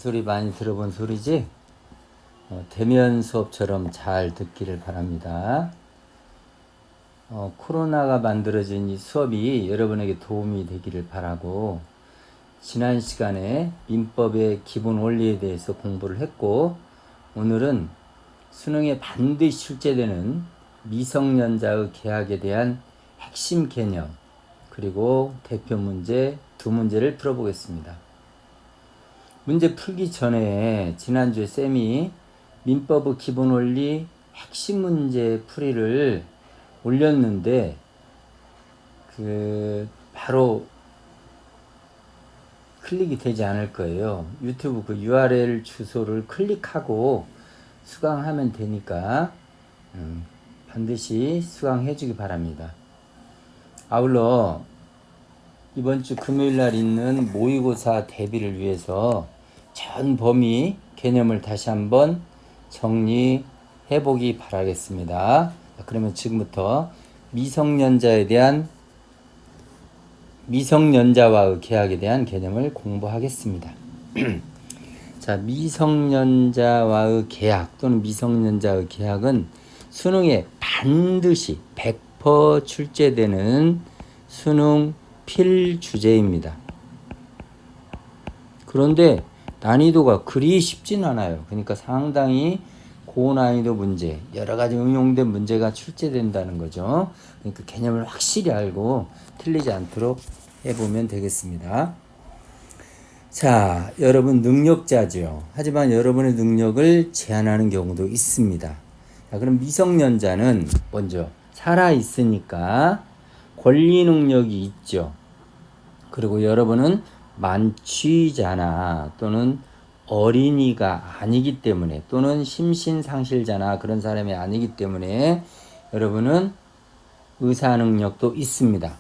소리 많이 들어본 소리지? 대면 수업처럼 잘 듣기를 바랍니다. 코로나가 만들어진 이 수업이 여러분에게 도움이 되기를 바라고, 지난 시간에 민법의 기본 원리에 대해서 공부를 했고, 오늘은 수능에 반드시 출제되는 미성년자의 계약에 대한 핵심 개념, 그리고 대표 문제 두 문제를 풀어보겠습니다. 문제 풀기 전에 지난주에 쌤이 민법의 기본 원리 핵심 문제 풀이를 올렸는데 바로 클릭이 되지 않을 거예요. 유튜브 그 URL 주소를 클릭하고 수강하면 되니까 반드시 수강해 주기 바랍니다. 아울러 이번 주 금요일 날 있는 모의고사 대비를 위해서 전 범위 개념을 다시 한번 정리해 보기 바라겠습니다. 그러면 지금부터 미성년자와의 계약에 대한 개념을 공부하겠습니다. 자, 미성년자와의 계약 또는 미성년자의 계약은 수능에 반드시 100% 출제되는 수능 필주제입니다. 그런데 난이도가 그리 쉽진 않아요. 그러니까 상당히 고난이도 문제, 여러 가지 응용된 문제가 출제된다는 거죠. 그러니까 개념을 확실히 알고 틀리지 않도록 해보면 되겠습니다. 자, 여러분 능력자죠. 하지만 여러분의 능력을 제한하는 경우도 있습니다. 자, 그럼 미성년자는 먼저 살아있으니까 권리 능력이 있죠. 그리고 여러분은 만취자나 또는 어린이가 아니기 때문에, 또는 심신상실자나 그런 사람이 아니기 때문에 여러분은 의사 능력도 있습니다.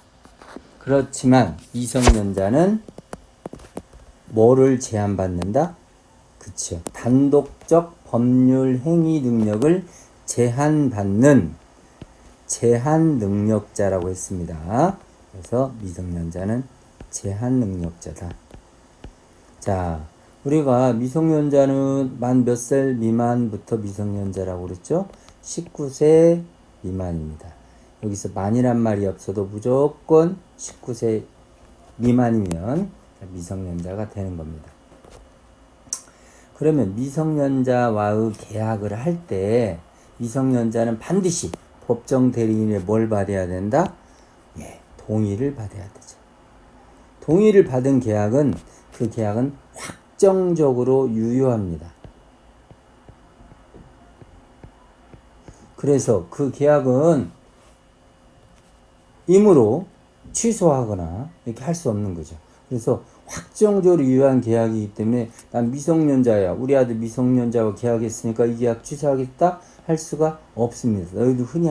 그렇지만 미성년자는 뭐를 제한받는다? 그쵸. 단독적 법률 행위 능력을 제한받는 제한 능력자라고 했습니다. 그래서 미성년자는 제한 능력자다. 자, 우리가 미성년자는 만 몇 살 미만부터 미성년자라고 그랬죠? 19세 미만입니다. 여기서 만이란 말이 없어도 무조건 19세 미만이면 미성년자가 되는 겁니다. 그러면 미성년자와의 계약을 할 때 미성년자는 반드시 법정 대리인의 뭘 받아야 된다? 예, 동의를 받아야 되죠. 동의를 받은 계약은, 그 계약은 확정적으로 유효합니다. 그래서 그 계약은 임으로 취소하거나 이렇게 할 수 없는 거죠. 그래서 확정적으로 유효한 계약이기 때문에 난 미성년자야, 우리 아들 미성년자와 계약했으니까 이 계약 취소하겠다 할 수가 없습니다. 너희도 흔히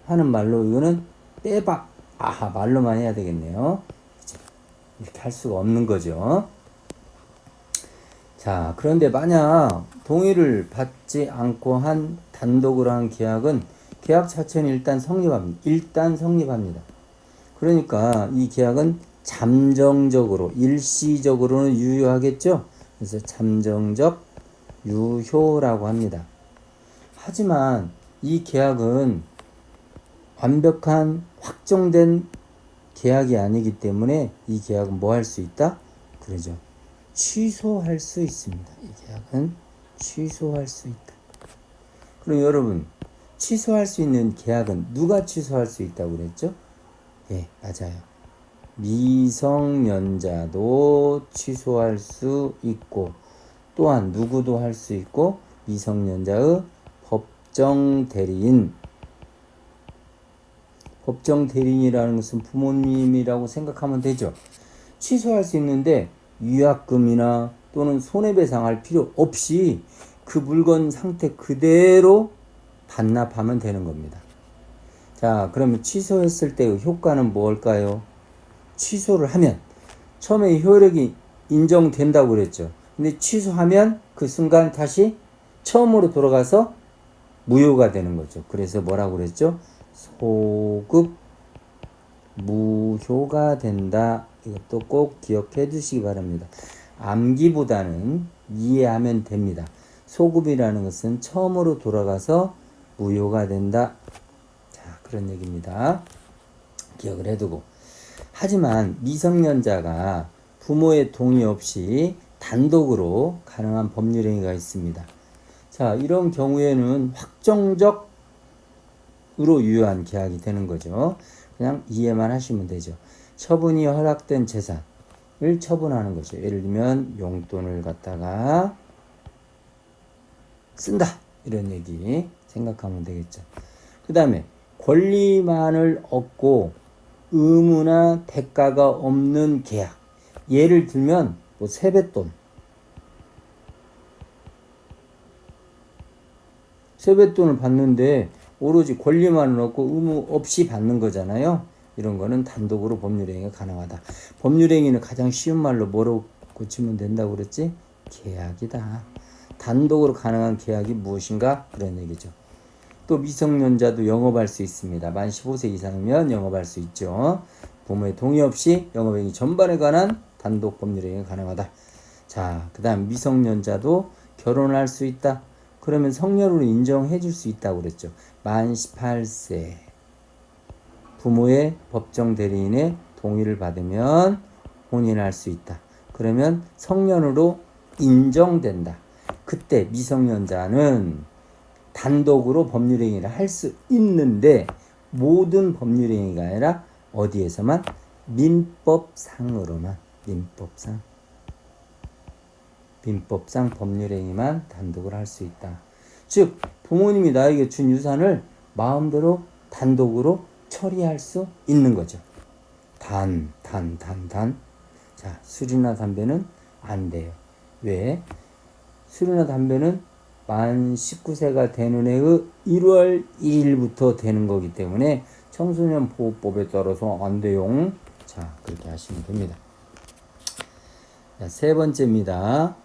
하는 말로 이거는 빼박, 말로만 해야 되겠네요. 이렇게 할 수가 없는 거죠. 자, 그런데 만약 동의를 받지 않고 한 단독으로 한 계약은 계약 자체는 일단 성립합니다. 그러니까 이 계약은 잠정적으로, 일시적으로는 유효하겠죠. 그래서 잠정적 유효라고 합니다. 하지만 이 계약은 완벽한 확정된 계약이 아니기 때문에 이 계약은 뭐 할 수 있다? 그러죠. 취소할 수 있습니다. 이 계약은 취소할 수 있다. 그럼 여러분, 취소할 수 있는 계약은 누가 취소할 수 있다고 그랬죠? 예, 맞아요. 미성년자도 취소할 수 있고, 또한 누구도 할 수 있고, 미성년자의 법정 대리인이라는 것은 부모님이라고 생각하면 되죠. 취소할 수 있는데 위약금이나 또는 손해배상할 필요 없이 그 물건 상태 그대로 반납하면 되는 겁니다. 자, 그러면 취소했을 때의 효과는 뭘까요? 취소를 하면 처음에 효력이 인정된다고 그랬죠. 근데 취소하면 그 순간 다시 처음으로 돌아가서 무효가 되는 거죠. 그래서 뭐라고 그랬죠? 소급 무효가 된다. 이것도 꼭 기억해 두시기 바랍니다. 암기보다는 이해하면 됩니다. 소급이라는 것은 처음으로 돌아가서 무효가 된다. 자, 그런 얘기입니다. 기억을 해두고. 하지만 미성년자가 부모의 동의 없이 단독으로 가능한 법률행위가 있습니다. 자, 이런 경우에는 확정적으로 유효한 계약이 되는 거죠. 그냥 이해만 하시면 되죠. 처분이 허락된 재산을 처분하는 거죠. 예를 들면 용돈을 갖다가 쓴다, 이런 얘기 생각하면 되겠죠. 그 다음에 권리만을 얻고 의무나 대가가 없는 계약. 예를 들면 뭐 세뱃돈을 받는데 오로지 권리만을 얻고 의무 없이 받는 거잖아요. 이런 거는 단독으로 법률행위가 가능하다. 법률행위는 가장 쉬운 말로 뭐로 고치면 된다고 그랬지? 계약이다. 단독으로 가능한 계약이 무엇인가? 그런 얘기죠. 또 미성년자도 영업할 수 있습니다. 만 15세 이상이면 영업할 수 있죠. 부모의 동의 없이 영업행위 전반에 관한 단독 법률행위가 가능하다. 자, 그 다음 미성년자도 결혼할 수 있다. 그러면 성년으로 인정해 줄 수 있다고 그랬죠. 만 18세 부모의 법정 대리인의 동의를 받으면 혼인할 수 있다. 그러면 성년으로 인정된다. 그때 미성년자는 단독으로 법률행위를 할 수 있는데 모든 법률행위가 아니라 어디에서만? 민법상으로만. 민법상 법률행위만 단독으로 할 수 있다. 즉 부모님이 나에게 준 유산을 마음대로 단독으로 처리할 수 있는 거죠. 단. 자, 술이나 담배는 안 돼요. 왜? 술이나 담배는 만 19세가 되는 해의 1월 1일부터 되는 거기 때문에 청소년 보호법에 따라서 안 돼요. 자, 그렇게 하시면 됩니다. 자, 세 번째입니다.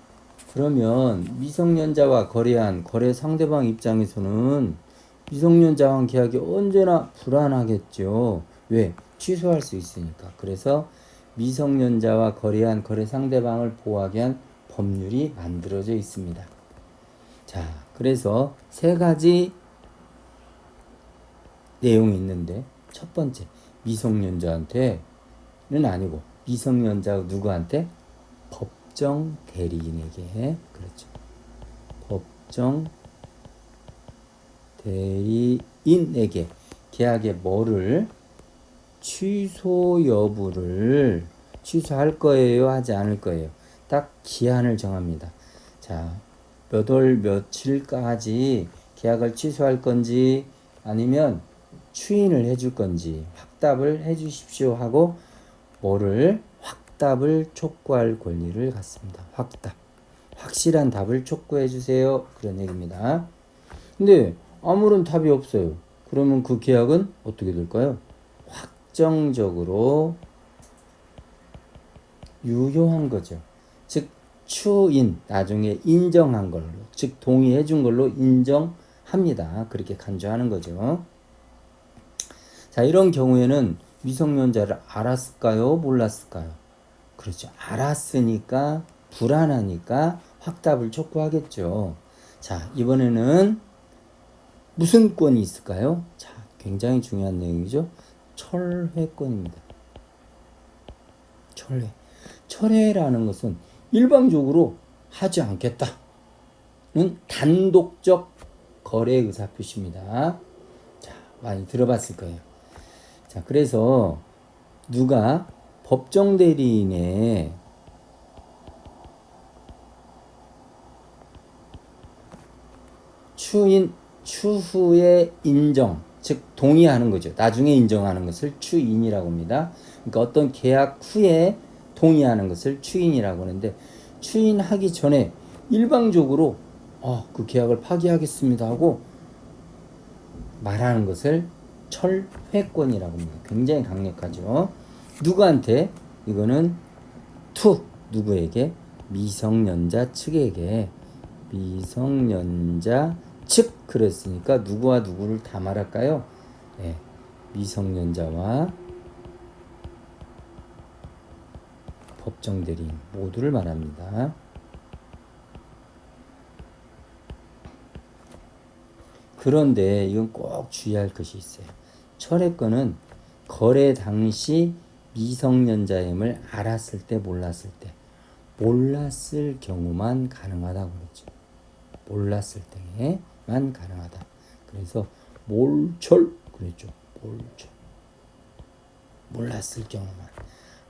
그러면 미성년자와 거래한 거래 상대방 입장에서는 미성년자와의 계약이 언제나 불안하겠죠. 왜? 취소할 수 있으니까. 그래서 미성년자와 거래한 거래 상대방을 보호하기 위한 법률이 만들어져 있습니다. 자, 그래서 세 가지 내용이 있는데 첫 번째, 미성년자한테는 아니고 미성년자 누구한테? 법정 대리인에게. 그렇죠. 법정 대리인에게 계약의 뭐를? 취소 여부를 취소할 거예요, 하지 않을 거예요. 딱 기한을 정합니다. 자, 몇 월 며칠까지 계약을 취소할 건지 아니면 추인을 해줄 건지 확답을 해주십시오 하고 뭐를? 확답을 촉구할 권리를 갖습니다. 확답. 확실한 답을 촉구해 주세요. 그런 얘기입니다. 근데 아무런 답이 없어요. 그러면 그 계약은 어떻게 될까요? 확정적으로 유효한 거죠. 즉 추인, 나중에 인정한 걸로, 즉 동의해 준 걸로 인정합니다. 그렇게 간주하는 거죠. 자, 이런 경우에는 미성년자를 알았을까요? 몰랐을까요? 그렇죠. 알았으니까 불안하니까 확답을 촉구하겠죠. 자, 이번에는 무슨 권이 있을까요? 자, 굉장히 중요한 내용이죠. 철회권입니다. 철회. 철회라는 것은 일방적으로 하지 않겠다는 단독적 거래 의사 표시입니다. 자, 많이 들어봤을 거예요. 자, 그래서 누가 법정 대리인의 추후의 인정, 즉 동의하는 거죠. 나중에 인정하는 것을 추인이라고 합니다. 그러니까 어떤 계약 후에 동의하는 것을 추인이라고 하는데, 추인하기 전에 일방적으로 그 계약을 파기하겠습니다 하고 말하는 것을 철회권이라고 합니다. 굉장히 강력하죠. 누구한테? 이거는 누구에게? 미성년자 측에게. 미성년자 측. 그랬으니까 누구와 누구를 다 말할까요? 네, 미성년자와 법정 대리인 모두를 말합니다. 그런데 이건 꼭 주의할 것이 있어요. 철회권은 거래 당시 미성년자임을 알았을 때, 몰랐을 때, 몰랐을 경우만 가능하다고 그랬죠. 몰랐을 때만 가능하다. 그래서 몰철 그랬죠. 몰철. 몰랐을 경우만.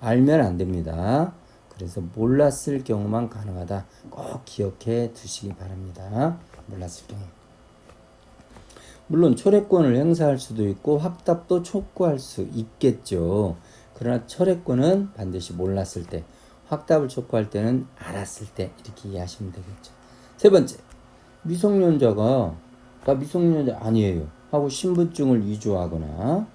알면 안 됩니다. 그래서 몰랐을 경우만 가능하다. 꼭 기억해 두시기 바랍니다. 몰랐을 경우. 물론 철회권을 행사할 수도 있고 확답도 촉구할 수 있겠죠. 그러나 철회권은 반드시 몰랐을 때, 확답을 촉구할 때는 알았을 때 이렇게 이해하시면 되겠죠. 세 번째, 미성년자가 나 미성년자 아니에요 하고 신분증을 위조하거나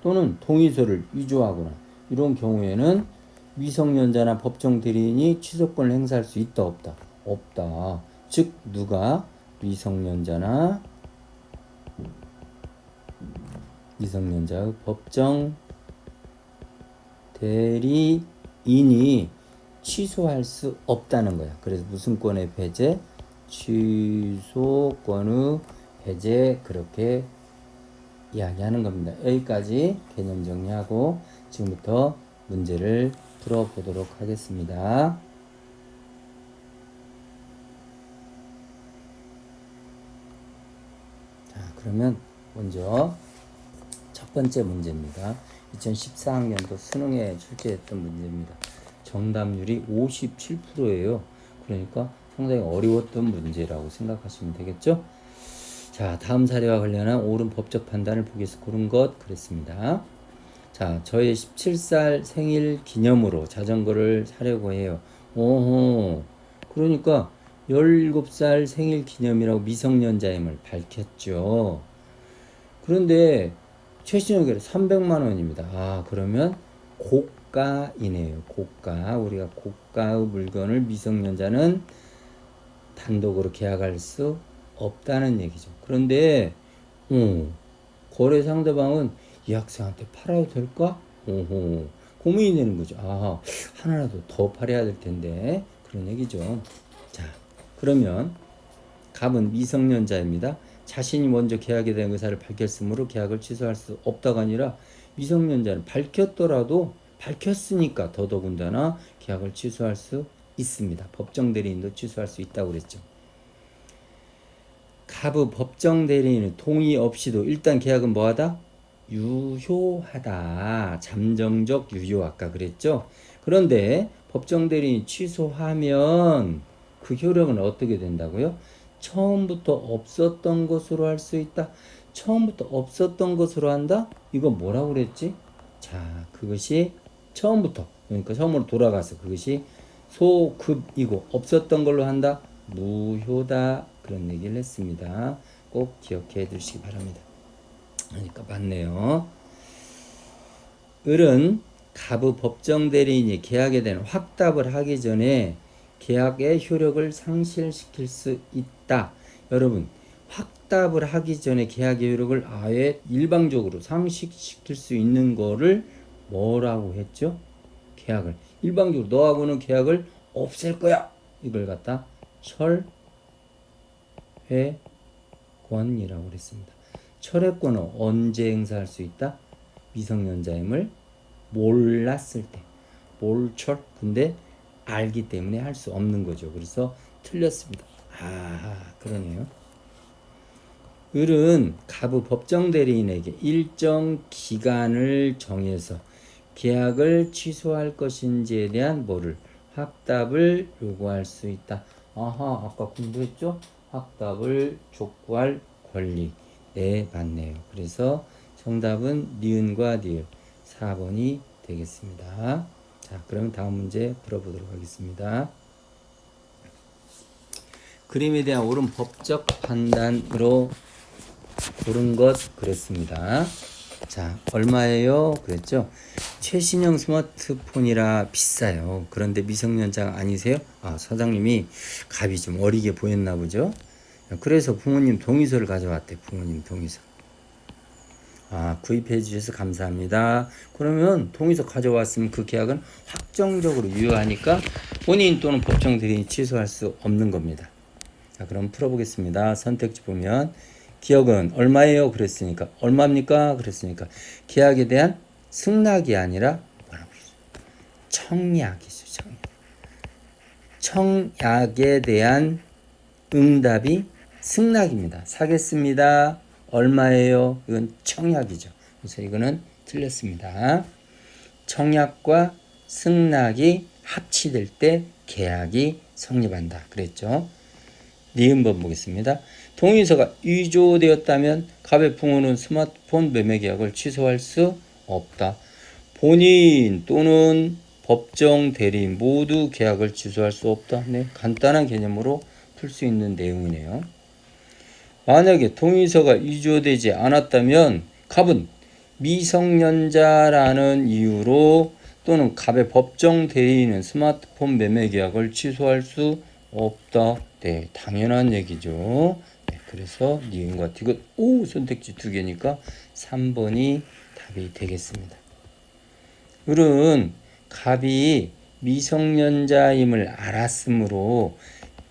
또는 동의서를 위조하거나 이런 경우에는 미성년자나 법정 대리인이 취소권을 행사할 수 있다 없다? 없다. 즉 누가 미성년자의 법정 대리인이 취소할 수 없다는 거야. 그래서 무슨 권의 배제? 취소권의 배제 그렇게 이야기하는 겁니다. 여기까지 개념 정리하고 지금부터 문제를 풀어보도록 하겠습니다. 자, 그러면 먼저 첫 번째 문제입니다. 2014학년도 수능에 출제했던 문제입니다. 정답률이 57%예요. 그러니까 상당히 어려웠던 문제라고 생각하시면 되겠죠? 자, 다음 사례와 관련한 옳은 법적 판단을 보기위해서 고른 것 그랬습니다. 자, 저의 17살 생일 기념으로 자전거를 사려고 해요. 오호. 그러니까 17살 생일 기념이라고 미성년자임을 밝혔죠. 그런데 최신형이 300만 원입니다. 아, 그러면 고가이네요. 고가. 우리가 고가의 물건을 미성년자는 단독으로 계약할 수 없다는 얘기죠. 그런데 거래 상대방은 이 학생한테 팔아도 될까? 오호. 고민이 되는 거죠. 아, 하나라도 더 팔아야 될 텐데 그런 얘기죠. 자, 그러면 갑은 미성년자입니다. 자신이 먼저 계약에 대한 의사를 밝혔으므로 계약을 취소할 수 없다가 아니라 미성년자는 밝혔으니까 더더군다나 계약을 취소할 수 있습니다. 법정 대리인도 취소할 수 있다고 그랬죠. 갑의 법정 대리인의 동의 없이도 일단 계약은 뭐하다? 유효하다. 잠정적 유효 아까 그랬죠. 그런데 법정 대리인이 취소하면 그 효력은 어떻게 된다고요? 처음부터 없었던 것으로 할 수 있다. 처음부터 없었던 것으로 한다? 이거 뭐라고 그랬지? 자, 그것이 처음부터 그러니까 처음으로 돌아가서 그것이 소급이고 없었던 걸로 한다. 무효다. 그런 얘기를 했습니다. 꼭 기억해 두시기 바랍니다. 그러니까 맞네요. 을은 갑의 법정 대리인이 계약에 대한 확답을 하기 전에 계약의 효력을 상실시킬 수 있다. 여러분, 확답을 하기 전에 계약의 효력을 아예 일방적으로 상실시킬 수 있는 거를 뭐라고 했죠? 계약을 일방적으로 너하고는 계약을 없앨 거야. 이걸 갖다 철회권이라고 그랬습니다. 철회권은 언제 행사할 수 있다? 미성년자임을 몰랐을 때. 몰철. 근데 알기 때문에 할 수 없는 거죠. 그래서 틀렸습니다. 그러네요. 을은 갑의 법정 대리인에게 일정 기간을 정해서 계약을 취소할 것인지에 대한 확답을 요구할 수 있다. 아까 공부했죠? 확답을 촉구할 권리. 네, 맞네요. 그래서 정답은 니은과 니을 4번이 되겠습니다. 자, 그럼 다음 문제 풀어보도록 하겠습니다. 그림에 대한 옳은 법적 판단으로 고른 것 그랬습니다. 자, 얼마예요? 그랬죠? 최신형 스마트폰이라 비싸요. 그런데 미성년자가 아니세요? 사장님이 갑이 좀 어리게 보였나 보죠? 그래서 부모님 동의서를 가져왔대. 부모님 동의서. 구입해 주셔서 감사합니다. 그러면 동의서 가져왔으면 그 계약은 확정적으로 유효하니까 본인 또는 법정 대리인이 취소할 수 없는 겁니다. 자, 그럼 풀어보겠습니다. 선택지 보면 기억은 얼마예요? 그랬으니까 얼마입니까? 그랬으니까 계약에 대한 승낙이 아니라 뭐라고 그러죠? 청약이죠. 청약에 대한 응답이 승낙입니다. 사겠습니다. 얼마예요? 이건 청약이죠. 그래서 이거는 틀렸습니다. 청약과 승낙이 합치될 때 계약이 성립한다. 그랬죠. 니은번 보겠습니다. 동의서가 위조되었다면 갑의 풍우는 스마트폰 매매 계약을 취소할 수 없다. 본인 또는 법정 대리인 모두 계약을 취소할 수 없다. 네, 간단한 개념으로 풀 수 있는 내용이네요. 만약에 동의서가 위조되지 않았다면 갑은 미성년자라는 이유로 또는 갑의 법정 대리인은 스마트폰 매매 계약을 취소할 수 없다. 네, 당연한 얘기죠. 네, 그래서 니은과 디귿 오 선택지 두 개니까 3번이 답이 되겠습니다. 을은 갑이 미성년자임을 알았으므로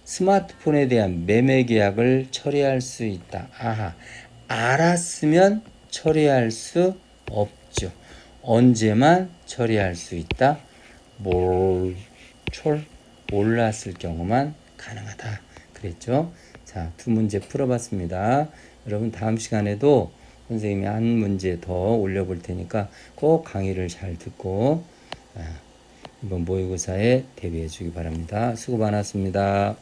스마트폰에 대한 매매 계약을 처리할 수 있다. 아하, 알았으면 처리할 수 없죠. 언제만 처리할 수 있다? 몰랐을 경우만 가능하다. 그랬죠? 자, 두 문제 풀어봤습니다. 여러분 다음 시간에도 선생님이 한 문제 더 올려볼 테니까 꼭 강의를 잘 듣고 이번 모의고사에 대비해 주기 바랍니다. 수고 많았습니다.